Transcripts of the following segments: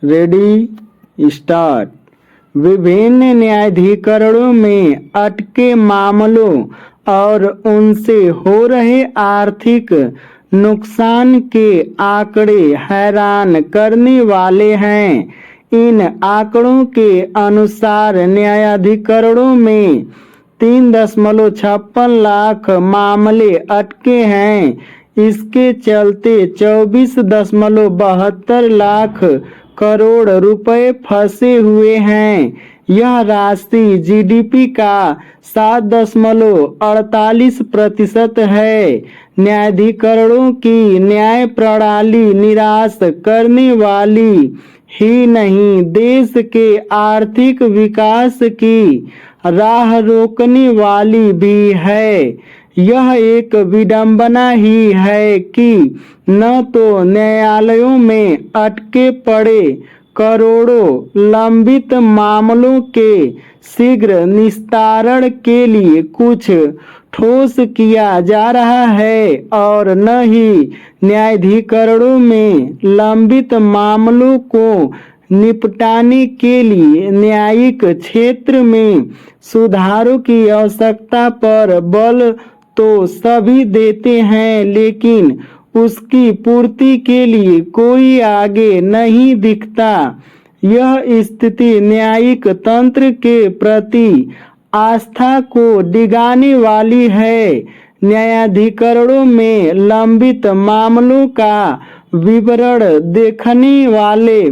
Ready start. विभिन्न न्यायाधिकरणों में अटके मामलों और उनसे हो रहे आर्थिक नुकसान के आंकड़े हैरान करने वाले हैं। इन आंकड़ों के अनुसार न्यायाधिकरणों में 3.56 लाख मामले अटके हैं। इसके चलते 24.72 लाख करोड़ रुपए फंसे हुए हैं। यह राशि जीडीपी का 7.48% है। न्यायाधिकरणों की न्याय प्रणाली निराश करने वाली ही नहीं, देश के आर्थिक विकास की राह रोकने वाली भी है। यह एक विडंबना ही है कि न तो न्यायालयों में अटके पड़े करोड़ों लंबित मामलों के शीघ्र निस्तारण के लिए कुछ ठोस किया जा रहा है और न ही न्यायाधिकरणों में लंबित मामलों को निपटाने के लिए न्यायिक क्षेत्र में सुधारों की आवश्यकता पर बल तो सभी देते हैं, लेकिन उसकी पूर्ति के लिए कोई आगे नहीं दिखता। यह स्थिति न्यायिक तंत्र के प्रति आस्था को डिगाने वाली है। न्यायाधिकरणों में लंबित मामलों का विवरण देखने वाले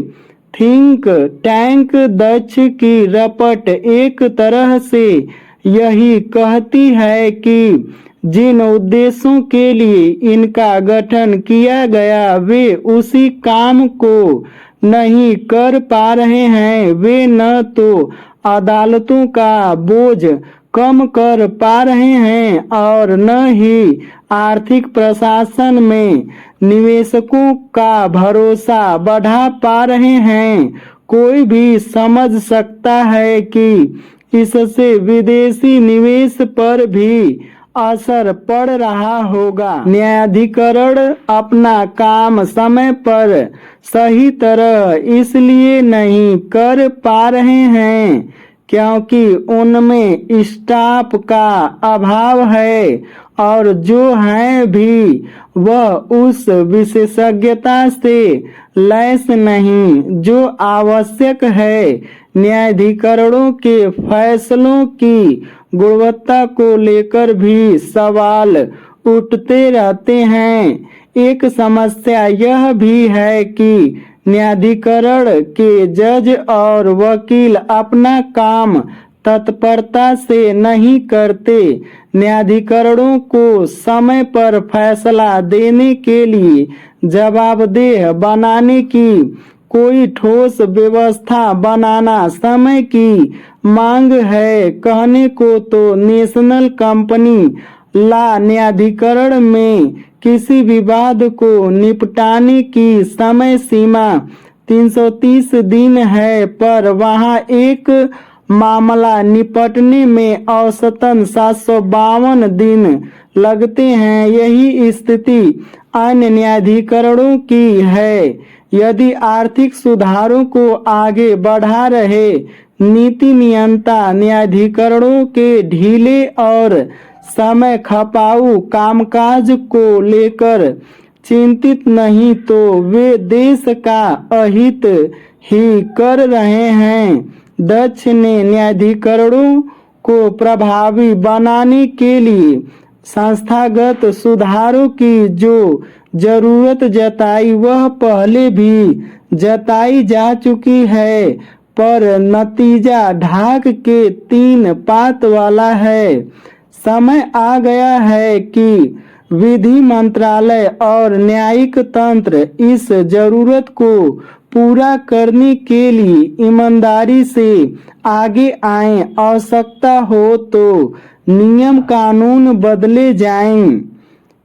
थिंक टैंक दक्ष की रपट एक तरह से यही कहती है कि जिन उद्देश्यों के लिए इनका गठन किया गया वे उसी काम को नहीं कर पा रहे हैं। वे न तो अदालतों का बोझ कम कर पा रहे हैं और न ही आर्थिक प्रशासन में निवेशकों का भरोसा बढ़ा पा रहे हैं। कोई भी समझ सकता है कि इससे विदेशी निवेश पर भी असर पड़ रहा होगा। न्यायाधिकरण अपना काम समय पर सही तरह इसलिए नहीं कर पा रहे हैं क्योंकि उनमें स्टाफ का अभाव है और जो है भी वह उस विशेषज्ञता से लैस नहीं जो आवश्यक है। न्यायाधिकरणों के फैसलों की गुणवत्ता को लेकर भी सवाल उठते रहते हैं। एक समस्या यह भी है कि न्यायाधिकरण के जज और वकील अपना काम तत्परता से नहीं करते। न्यायाधिकरणों को समय पर फैसला देने के लिए जवाबदेह बनाने की कोई ठोस व्यवस्था बनाना समय की मांग है। कहने को तो नेशनल कंपनी लॉ न्यायाधिकरण में किसी विवाद को निपटाने की समय सीमा 330 दिन है, पर वहां एक मामला निपटने में औसतन 752 दिन लगते हैं। यही स्थिति अन्य न्यायाधिकरणों की है। यदि आर्थिक सुधारों को आगे बढ़ा रहे नीति नियंता न्यायाधिकरणों के ढीले और समय खपाऊ कामकाज को लेकर चिंतित नहीं तो वे देश का अहित ही कर रहे हैं। दक्ष ने न्यायाधिकरणों को प्रभावी बनाने के लिए संस्थागत सुधारों की जो जरूरत जताई वह पहले भी जताई जा चुकी है, पर नतीजा ढाक के 3 पात वाला है। समय आ गया है कि विधि मंत्रालय और न्यायिक तंत्र इस जरूरत को पूरा करने के लिए ईमानदारी से आगे आए। आवश्यकता हो तो नियम कानून बदले जाएं।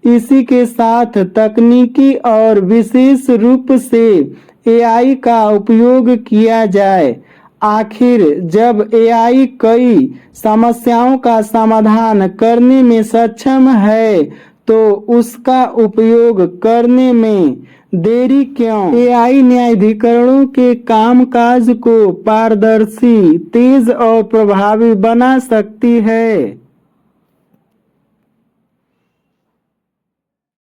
इसी के साथ तकनीकी और विशेष रूप से एआई का उपयोग किया जाए। आखिर जब एआई कई समस्याओं का समाधान करने में सक्षम है तो उसका उपयोग करने में देरी क्यों? एआई न्यायाधिकरणों के कामकाज को पारदर्शी, तेज और प्रभावी बना सकती है।